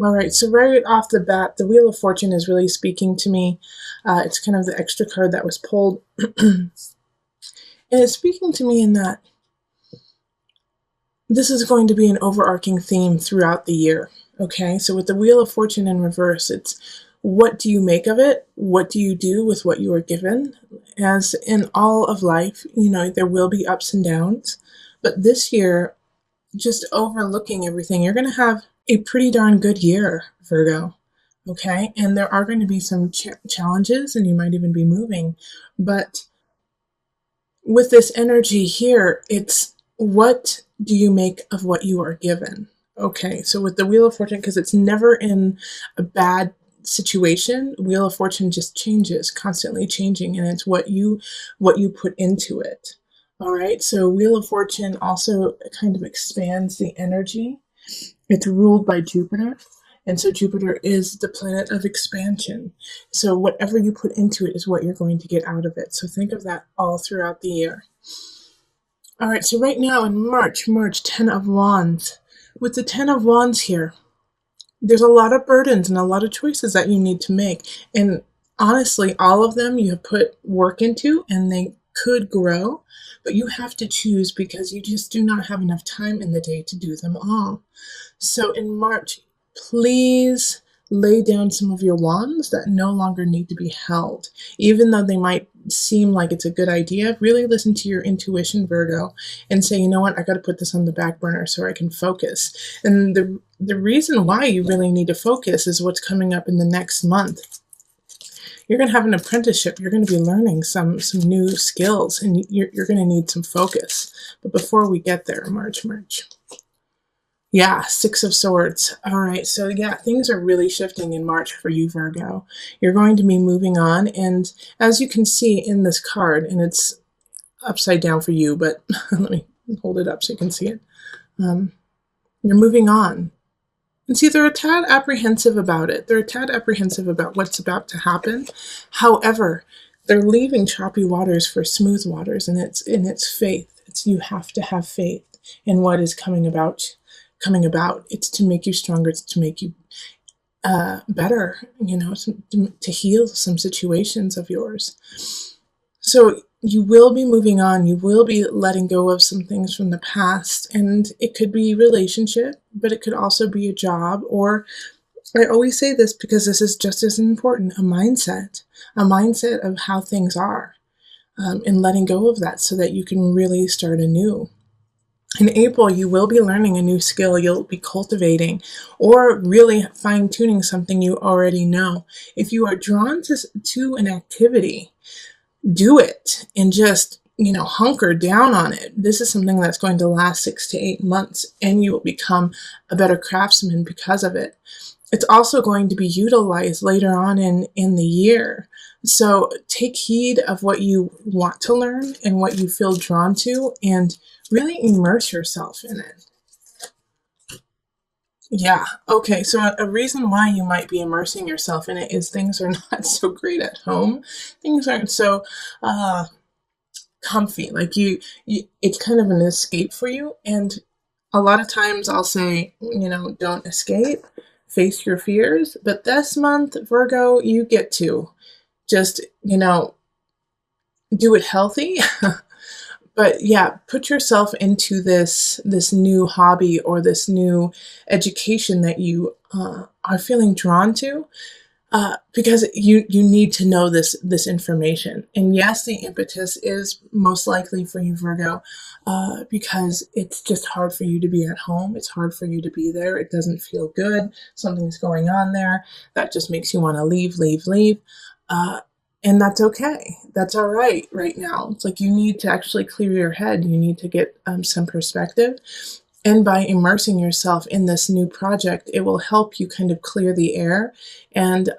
All right, so right off the bat, the Wheel of Fortune is really speaking to me. It's kind of the extra card that was pulled. And it's speaking to me in that this is going to be an overarching theme throughout the year. Okay, so with the Wheel of Fortune in reverse, it's what do you make of it? What do you do with what you are given? As in all of life, there will be ups and downs. But this year, just overlooking everything, you're going to have a pretty darn good year, Virgo. Okay, and there are going to be some challenges, and you might even be moving. But with this energy here, it's what do you make of what you are given? Okay, so with the Wheel of Fortune, because it's never in a bad situation, Wheel of Fortune just changes, constantly changing, and it's what you put into it. All right, so Wheel of Fortune also kind of expands the energy. It's ruled by Jupiter. And so Jupiter is the planet of expansion. So whatever you put into it is what you're going to get out of it. So think of that all throughout the year. All right, so right now in March, 10 of Wands. With the 10 of Wands here, there's a lot of burdens and a lot of choices that you need to make. And honestly, all of them you have put work into and they could grow, but you have to choose because you just do not have enough time in the day to do them all. So in March, please lay down some of your wands that no longer need to be held. Even though they might seem like it's a good idea, really listen to your intuition, Virgo, and say, you know what, I got to put this on the back burner so I can focus. And the reason why you really need to focus is what's coming up in the next month. You're going to have an apprenticeship. You're going to be learning some new skills, and you're going to need some focus. But before we get there, March. Yeah, Six of Swords. All right, so yeah, things are really shifting in March for you, Virgo. You're going to be moving on, and as you can see in this card, and it's upside down for you, but let me hold it up so you can see it. You're moving on. And see, they're a tad apprehensive about it. They're a tad apprehensive about what's about to happen. However, they're leaving choppy waters for smooth waters, and it's faith. You have to have faith in what is coming about. It's to make you stronger. It's to make you better, to heal some situations of yours. So you will be moving on. You will be letting go of some things from the past, and it could be relationship, but it could also be a job, or I always say this because this is just as important, a mindset of how things are, and letting go of that so that you can really start anew. In April, you will be learning a new skill. You'll be cultivating or really fine-tuning something you already know. If you are drawn to an activity, do it and just, hunker down on it. This is something that's going to last 6 to 8 months, and you will become a better craftsman because of it. It's also going to be utilized later on in the year. So take heed of what you want to learn and what you feel drawn to, and really immerse yourself in it. Yeah, okay, so a reason why you might be immersing yourself in it is things are not so great at home. Things aren't so comfy. Like it's kind of an escape for you. And a lot of times I'll say, don't escape, face your fears. But this month, Virgo, you get to just, do it healthy. But yeah, put yourself into this new hobby or this new education that you are feeling drawn to, because you need to know this information. And yes, the impetus is most likely for you, Virgo, because it's just hard for you to be at home. It's hard for you to be there. It doesn't feel good. Something's going on there that just makes you want to leave. And that's okay. That's all right now. It's like you need to actually clear your head. You need to get some perspective. And by immersing yourself in this new project, it will help you kind of clear the air and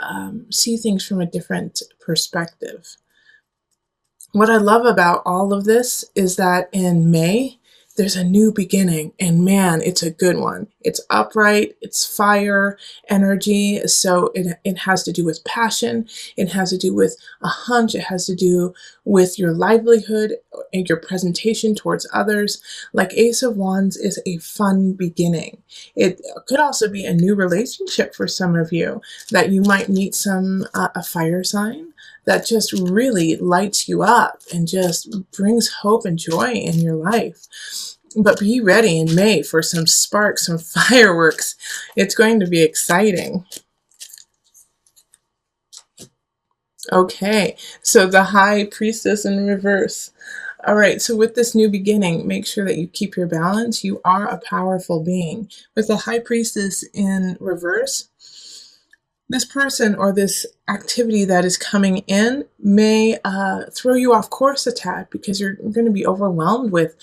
see things from a different perspective. What I love about all of this is that in May, there's a new beginning, and man, it's a good one. It's upright, it's fire energy, so it has to do with passion, it has to do with a hunch, it has to do with your livelihood and your presentation towards others. Like Ace of Wands is a fun beginning. It could also be a new relationship for some of you, that you might meet a fire sign that just really lights you up and just brings hope and joy in your life. But be ready in May for some sparks, some fireworks. It's going to be exciting. Okay, so the High Priestess in reverse. All right, so with this new beginning, make sure that you keep your balance. You are a powerful being. With the High Priestess in reverse, this person or this activity that is coming in may throw you off course a tad, because you're going to be overwhelmed with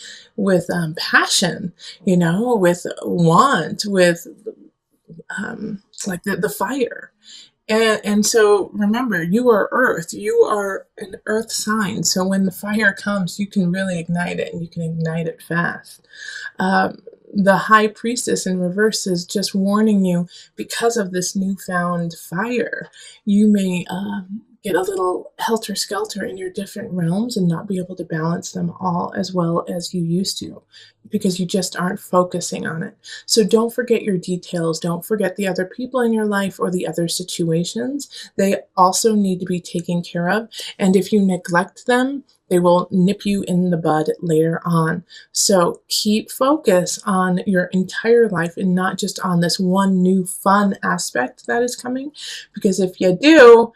passion, with want, with like the fire. And so remember, you are earth. You are an earth sign. So when the fire comes, you can really ignite it, and you can ignite it fast. The High Priestess in reverse is just warning you, because of this newfound fire, you may get a little helter-skelter in your different realms and not be able to balance them all as well as you used to, because you just aren't focusing on it. So don't forget your details. Don't forget the other people in your life or the other situations. They also need to be taken care of. And if you neglect them, they will nip you in the bud later on. So keep focus on your entire life and not just on this one new fun aspect that is coming. Because if you do,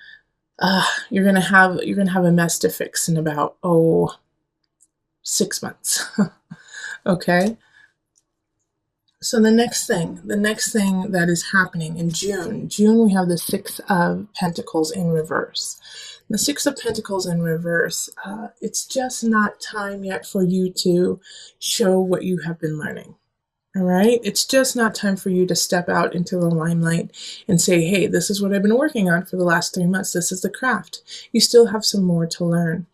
you're gonna have a mess to fix in about 6 months. Okay. So the next thing that is happening in June we have the Six of Pentacles in reverse. The Six of Pentacles in reverse, it's just not time yet for you to show what you have been learning. All right? It's just not time for you to step out into the limelight and say, hey, this is what I've been working on for the last 3 months. This is the craft. You still have some more to learn.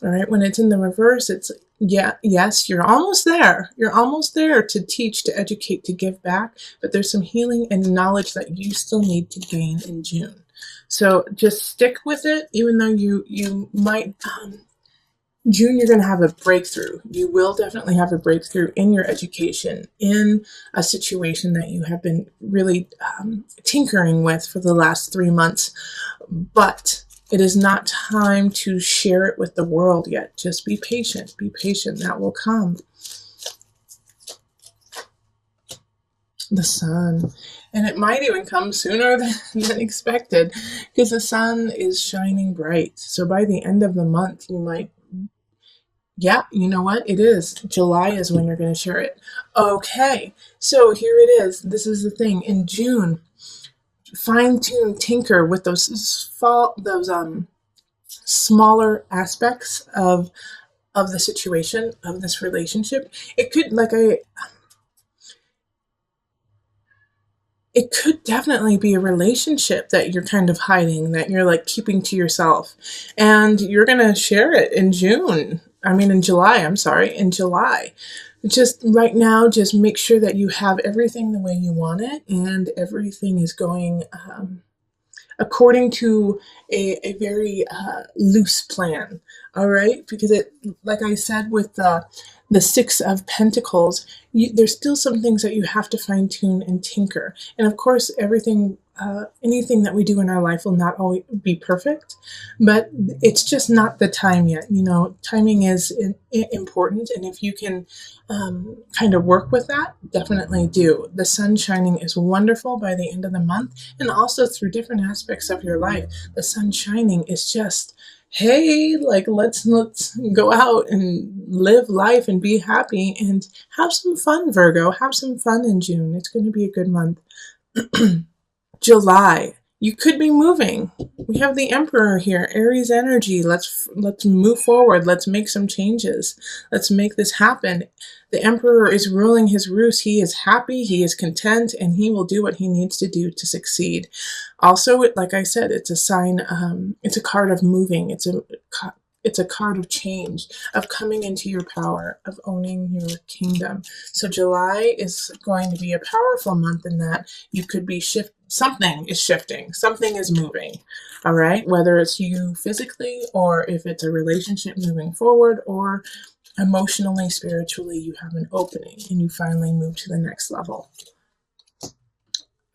All right? When it's in the reverse, it's, yes, you're almost there. You're almost there to teach, to educate, to give back. But there's some healing and knowledge that you still need to gain in June. So just stick with it, even though you might, June, you're going to have a breakthrough. You will definitely have a breakthrough in your education, in a situation that you have been really tinkering with for the last 3 months. But it is not time to share it with the world yet. Just be patient. Be patient. That will come. The Sun. And it might even come sooner than expected, because the sun is shining bright. So by the end of the month, you might, you know what? It is. July is when you're going to share it. Okay, so here it is. This is the thing. In June, fine-tune, tinker with those smaller aspects of the situation, of this relationship. It could, it could definitely be a relationship that you're kind of hiding, that you're like keeping to yourself. And you're going to share it in July. Just right now, just make sure that you have everything the way you want it, and everything is going according to a very loose plan. All right, because it, like I said, with the Six of Pentacles, there's still some things that you have to fine tune and tinker. And of course, anything that we do in our life will not always be perfect, but it's just not the time yet. Timing is important, and if you can kind of work with that, definitely do. The sun shining is wonderful by the end of the month, and also through different aspects of your life. The sun shining is just, hey, let's go out and live life and be happy and have some fun, Virgo. Have some fun in June. It's going to be a good month. July, you could be moving. We have the Emperor here, Aries energy. Let's move forward. Let's make some changes. Let's make this happen. The Emperor is ruling his roost. He is happy, he is content, and he will do what he needs to do to succeed. Also, like I said, it's a sign, it's a card of moving. It's It's a card of change, of coming into your power, of owning your kingdom. So July is going to be a powerful month in that you could be something is shifting, something is moving. All right, whether it's you physically or if it's a relationship moving forward or emotionally, spiritually, you have an opening and you finally move to the next level.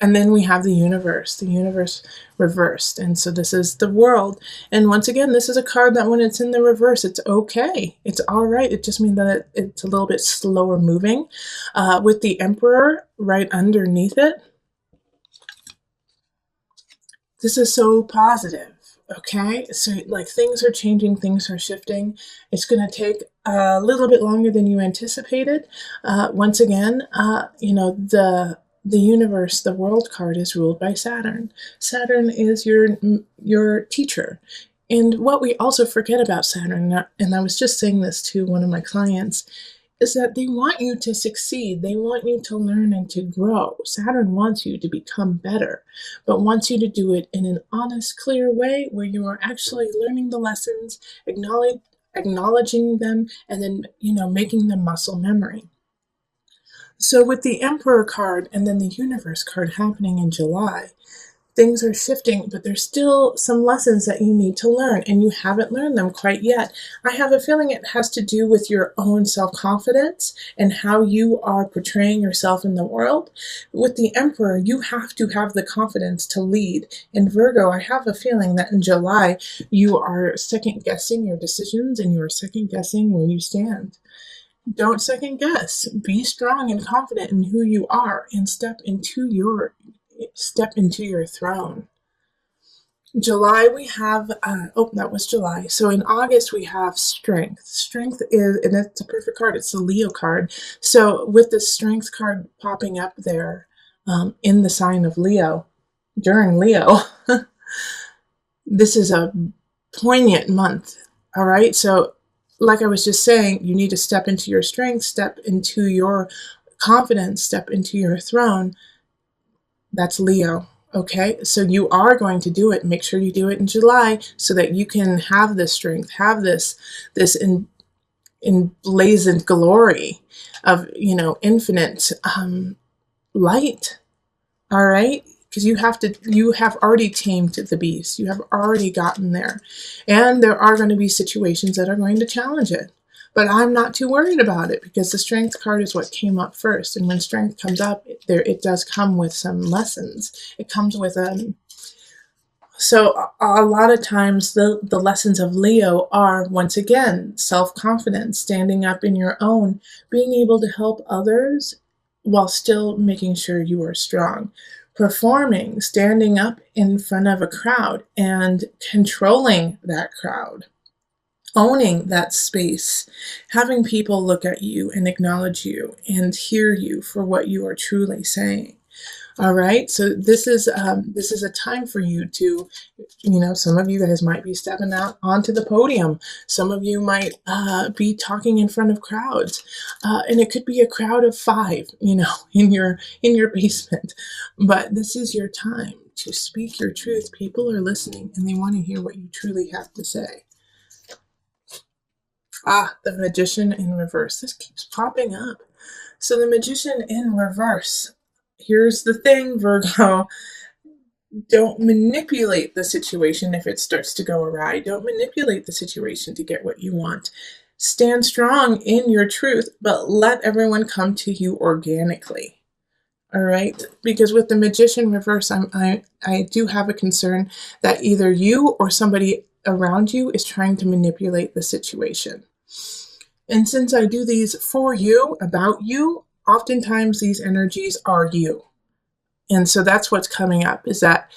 And then we have the universe reversed. And so this is the world. And once again, this is a card that when it's in the reverse, it's okay. It's all right. It just means that it's a little bit slower moving. With the Emperor right underneath it, this is so positive. Okay, so like things are changing, things are shifting. It's going to take a little bit longer than you anticipated. Once again, the universe, the world card is ruled by Saturn. Saturn is your teacher. And what we also forget about Saturn, and I was just saying this to one of my clients, is that they want you to succeed. They want you to learn and to grow. Saturn wants you to become better, but wants you to do it in an honest, clear way where you are actually learning the lessons, acknowledging them, and then, making them muscle memory. So with the Emperor card and then the Universe card happening in July, things are shifting, but there's still some lessons that you need to learn, and you haven't learned them quite yet. I have a feeling it has to do with your own self-confidence and how you are portraying yourself in the world. With the Emperor, you have to have the confidence to lead. In Virgo, I have a feeling that in July, you are second-guessing your decisions and you are second-guessing where you stand. Don't second guess. Be strong and confident in who you are and step into your throne. July we have, that was July. So in August we have strength. Strength is, and it's a perfect card, it's the Leo card. So with the strength card popping up there in the sign of Leo, during Leo, this is a poignant month, all right? So like I was just saying, you need to step into your strength, step into your confidence, step into your throne. That's Leo, okay? So you are going to do it. Make sure you do it in July so that you can have this strength, have this emblazoned glory of, infinite light, all right? Because you have already tamed the beast. You have already gotten there. And there are going to be situations that are going to challenge it. But I'm not too worried about it because the strength card is what came up first. And when strength comes up, it does come with some lessons. It comes with so a lot of times the lessons of Leo are, once again, self-confidence, standing up in your own, being able to help others while still making sure you are strong. Performing, standing up in front of a crowd and controlling that crowd. Owning that space, having people look at you and acknowledge you and hear you for what you are truly saying. All right, so this is a time for you to, some of you guys might be stepping out onto the podium. Some of you might be talking in front of crowds, and it could be a crowd of 5, in your basement. But this is your time to speak your truth. People are listening, and they want to hear what you truly have to say. The Magician in reverse. This keeps popping up. So the Magician in reverse. Here's the thing, Virgo. Don't manipulate the situation if it starts to go awry. Don't manipulate the situation to get what you want. Stand strong in your truth, but let everyone come to you organically. All right? Because with the Magician reverse, I do have a concern that either you or somebody around you is trying to manipulate the situation. And since I do these for you, about you, oftentimes these energies are you. And so that's what's coming up, is that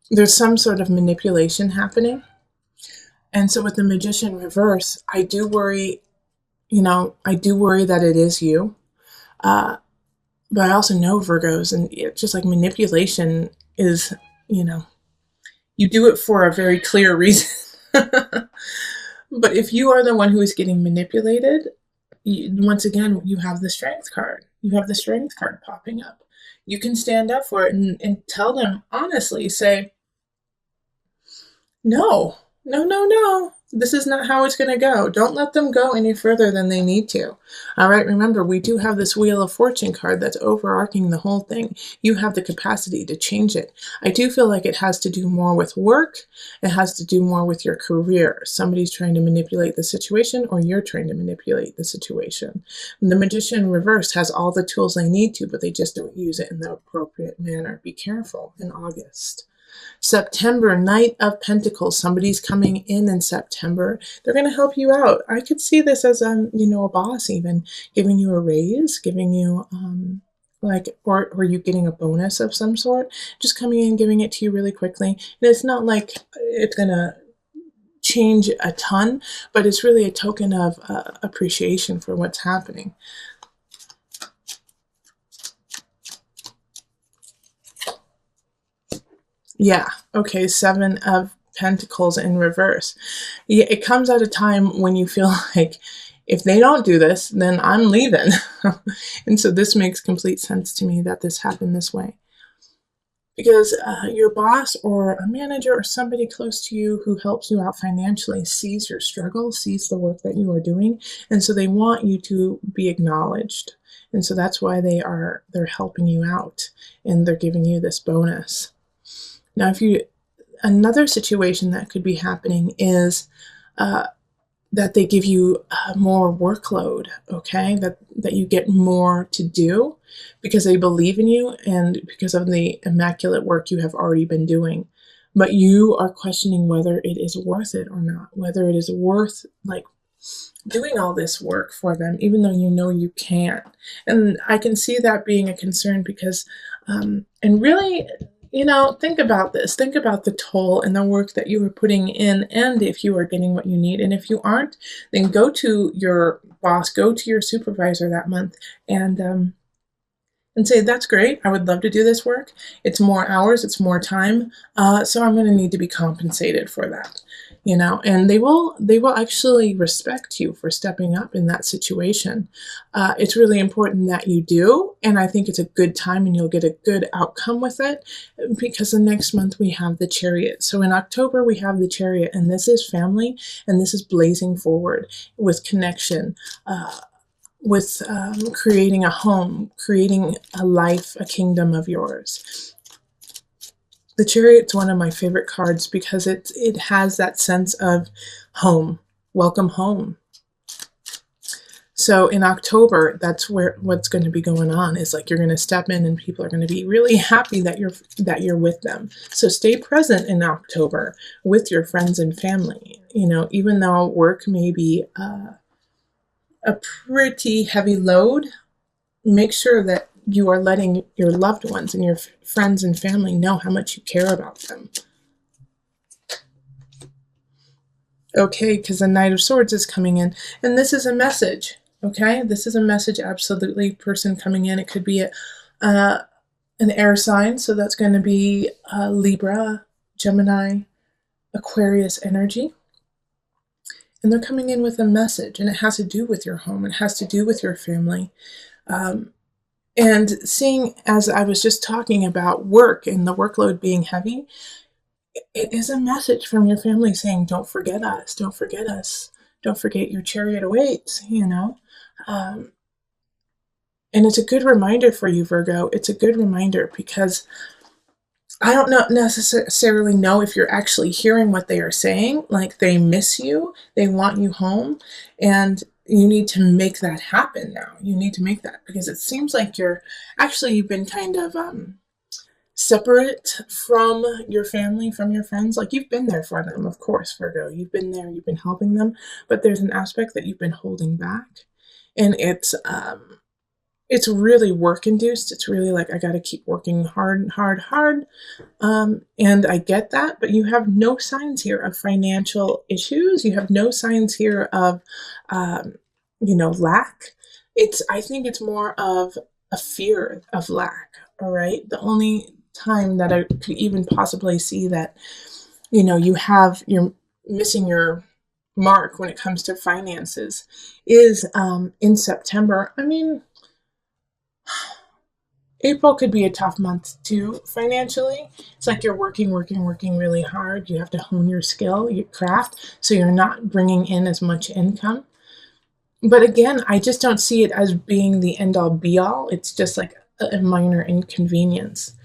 there's some sort of manipulation happening. And so with the Magician reverse, I do worry that it is you. But I also know Virgos, and just like manipulation is, you do it for a very clear reason. But if you are the one who is getting manipulated, once again, you have the strength card. You have the strength card popping up. You can stand up for it and tell them honestly, say, no, No, no, no. This is not how it's going to go. Don't let them go any further than they need to. All right, remember, we do have this Wheel of Fortune card that's overarching the whole thing. You have the capacity to change it. I do feel like it has to do more with work. It has to do more with your career. Somebody's trying to manipulate the situation, or you're trying to manipulate the situation. And the Magician reverse has all the tools they need to, but they just don't use it in the appropriate manner. Be careful in August. September, Knight of Pentacles. Somebody's coming in September. They're going to help you out. I could see this as a boss even giving you a raise, giving you or you getting a bonus of some sort, just coming in, giving it to you really quickly. And it's not like it's going to change a ton, but it's really a token of appreciation for what's happening. Yeah, okay, Seven of Pentacles in reverse. Yeah, it comes at a time when you feel like if they don't do this, then I'm leaving. And so this makes complete sense to me that this happened this way. Because your boss or a manager or somebody close to you who helps you out financially sees your struggle, sees the work that you are doing, and so they want you to be acknowledged. And so that's why they're helping you out and they're giving you this bonus. Now, another situation that could be happening is that they give you more workload, okay? That you get more to do because they believe in you and because of the immaculate work you have already been doing. But you are questioning whether it is worth it or not, whether it is worth doing all this work for them, even though you know you can't. And I can see that being a concern because, and really, think about this. Think about the toll and the work that you are putting in, and if you are getting what you need. And if you aren't, then go to your boss, go to your supervisor that month, and say, that's great. I would love to do this work. It's more hours, it's more time. So I'm going to need to be compensated for that. And they will actually respect you for stepping up in that situation. It's really important that you do, and I think it's a good time and you'll get a good outcome with it because the next month we have the Chariot. So in October we have the Chariot, and this is family, and this is blazing forward with connection, with creating a home, creating a life, a kingdom of yours. The Chariot's one of my favorite cards because it has that sense of home, welcome home. So in October, that's what's going to be going on is like you're going to step in and people are going to be really happy that you're with them. So stay present in October with your friends and family. Even though work may be a pretty heavy load, make sure that you are letting your loved ones and your friends and family know how much you care about them. Okay, because the Knight of Swords is coming in, and this is a message, okay? This is a message, absolutely, person coming in. It could be an air sign, so that's going to be Libra, Gemini, Aquarius energy. And they're coming in with a message, and it has to do with your home. It has to do with your family. And seeing, as I was just talking about work and the workload being heavy, it is a message from your family saying, don't forget us, don't forget us, don't forget your chariot awaits, And it's a good reminder for you, Virgo. It's a good reminder because I don't necessarily know if you're actually hearing what they are saying. Like, they miss you, they want you home, and you need to make that happen now. You need to make that because it seems like you've been kind of separate from your family, from your friends. Like, you've been there for them, of course, Virgo. You've been there, you've been helping them, but there's an aspect that you've been holding back, and it's really work induced. It's really like, I got to keep working hard. And I get that, but you have no signs here of financial issues. You have no signs here of, lack. I think it's more of a fear of lack. All right. The only time that I could even possibly see that, you're missing your mark when it comes to finances is in September. I mean, April could be a tough month too financially. It's like you're working really hard. You have to hone your skill, your craft, so you're not bringing in as much income. But again, I just don't see it as being the end all be all. It's just like a minor inconvenience.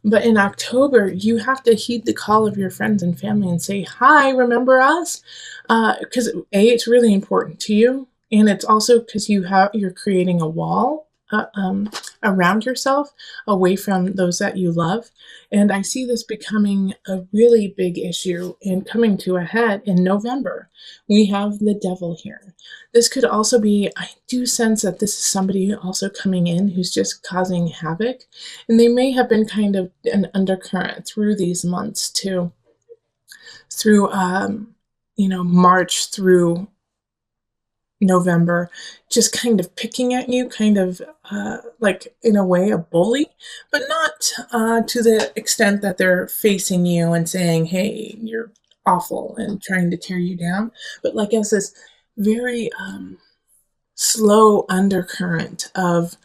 But in October, you have to heed the call of your friends and family and say, "Hi, remember us?" Because it's really important to you, and it's also because you're creating a wall around yourself, away from those that you love. And I see this becoming a really big issue and coming to a head in November. We have the devil here. This could also be, I do sense that this is somebody also coming in who's just causing havoc. And they may have been kind of an undercurrent through these months too, through, March through November, just kind of picking at you, kind of like in a way a bully, but not to the extent that they're facing you and saying, "Hey, you're awful," and trying to tear you down, but like as this very slow undercurrent of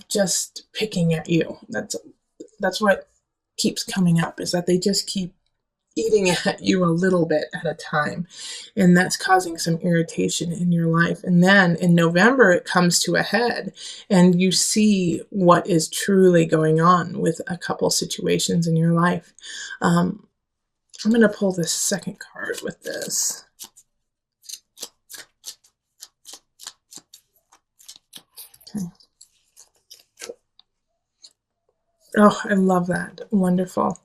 just picking at you. That's what keeps coming up, is that they just keep eating at you a little bit at a time. And that's causing some irritation in your life. And then in November, it comes to a head, and you see what is truly going on with a couple situations in your life. I'm going to pull this second card with this. Okay. Oh, I love that. Wonderful.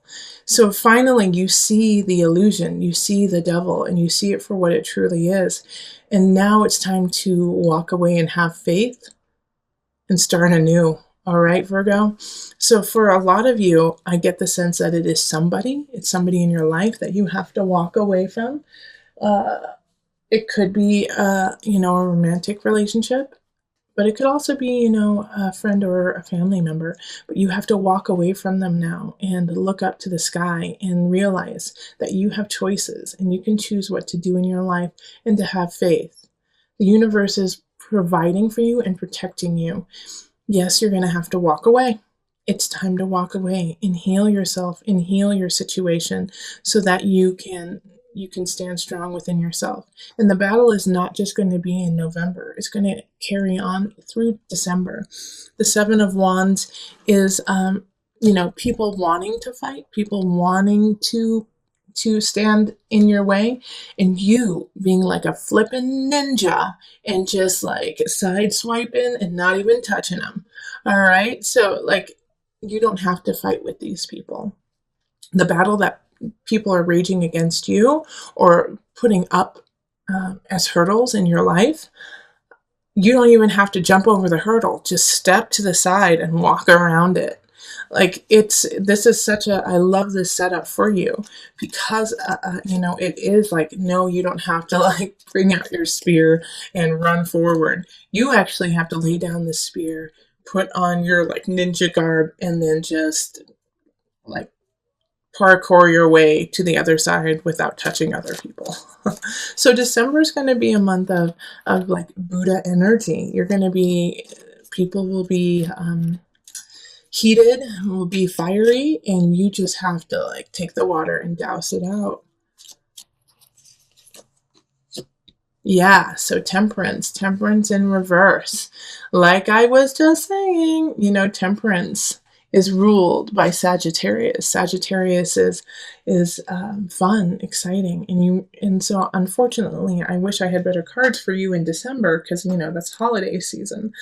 So finally, you see the illusion, you see the devil, and you see it for what it truly is. And now it's time to walk away and have faith and start anew. All right, Virgo. So for a lot of you, I get the sense that it's somebody in your life that you have to walk away from. It could be, a romantic relationship. But it could also be, a friend or a family member. But you have to walk away from them now and look up to the sky and realize that you have choices and you can choose what to do in your life, and to have faith. The universe is providing for you and protecting you. Yes, you're going to have to walk away. It's time to walk away and heal yourself and heal your situation so that you can stand strong within yourself. And the battle is not just going to be in November. It's going to carry on through December. The Seven of Wands is, people wanting to fight, people wanting to stand in your way, and you being like a flippin' ninja and just like side swiping and not even touching them. All right. So like, you don't have to fight with these people. The battle that people are raging against you or putting up as hurdles in your life, you don't even have to jump over the hurdle. Just step to the side and walk around it. Like this is I love this setup for you, because, it is like, no, you don't have to like bring out your spear and run forward. You actually have to lay down the spear, put on your like ninja garb, and then just like parkour your way to the other side without touching other people. So December is going to be a month of like Buddha energy. People will be heated, will be fiery, and you just have to like take the water and douse it out. Yeah, so temperance in reverse. Like I was just saying, temperance is ruled by Sagittarius. Sagittarius is fun, exciting, and so unfortunately, I wish I had better cards for you in December, because that's holiday season.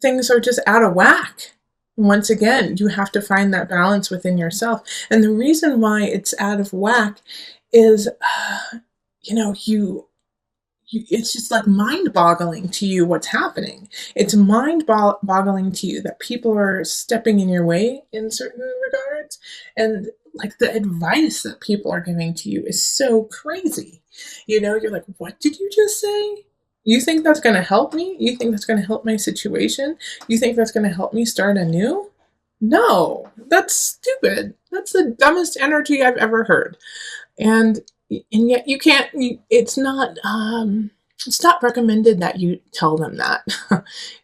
Things are just out of whack. Once again, you have to find that balance within yourself, and the reason why it's out of whack is, it's just like mind-boggling to you what's happening. It's mind-boggling to you that people are stepping in your way in certain regards, and like the advice that people are giving to you is so crazy. You're like, what did you just say? You think that's going to help me? You think that's going to help my situation? You think that's going to help me start anew? No, that's stupid. That's the dumbest energy I've ever heard. And yet you can't, it's not, It's not recommended that you tell them that.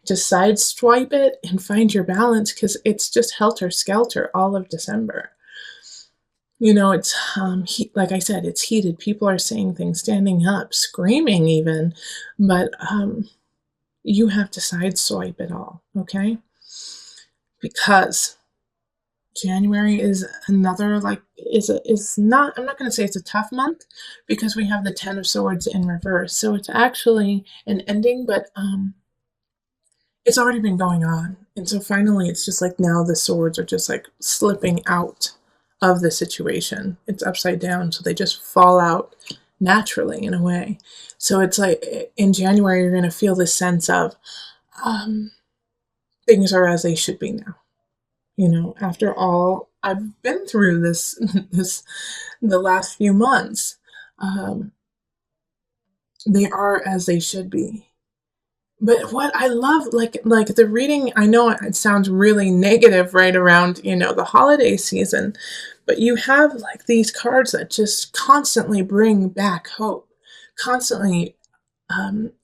Just sideswipe it and find your balance, because it's just helter skelter all of December. It's like I said, it's heated. People are saying things, standing up, screaming even, but you have to sideswipe it all, okay? Because January is another, like, is not, I'm not going to say it's a tough month, because we have the 10 of Swords in reverse. So it's actually an ending, but it's already been going on. And so finally it's just like now the swords are just like slipping out of the situation. It's upside down, so they just fall out naturally in a way. So it's like in January you're going to feel this sense of um, things are as they should be now. After all I've been through this the last few months, um, they are as they should be. But what I love, like the reading, I know it sounds really negative right around, the holiday season, but you have like these cards that just constantly bring back hope, constantly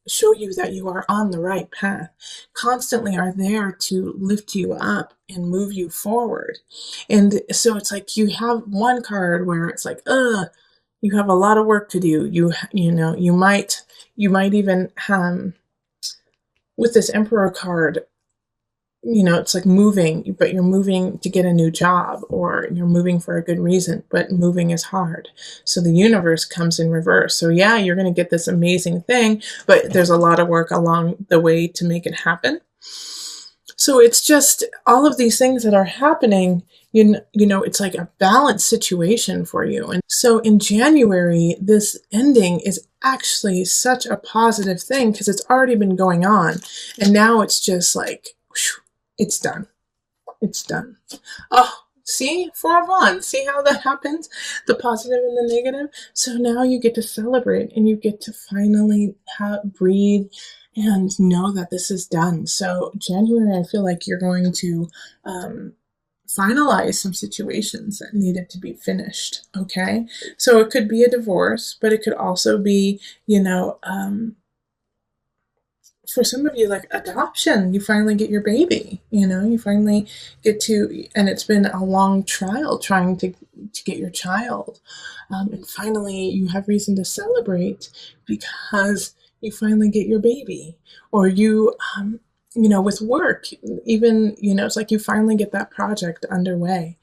show you that you are on the right path, constantly are there to lift you up and move you forward. And so it's like you have one card where it's like, you have a lot of work to do. You might even with this Emperor card, it's like moving, but you're moving to get a new job, or you're moving for a good reason, but moving is hard. So the universe comes in reverse. So yeah, you're going to get this amazing thing, but there's a lot of work along the way to make it happen. So it's just all of these things that are happening, it's like a balanced situation for you. And so in January, this ending is actually such a positive thing, because it's already been going on. And now it's just like, whew, it's done. It's done. Oh, see, 4 of Wands. See how that happens? The positive and the negative. So now you get to celebrate, and you get to finally breathe and know that this is done. So January, I feel like you're going to finalize some situations that needed to be finished. Okay, so it could be a divorce, but it could also be, for some of you, like adoption. You finally get your baby. You finally get to, and it's been a long trial trying to get your child, and finally you have reason to celebrate because you finally get your baby. Or with work, even, it's like you finally get that project underway.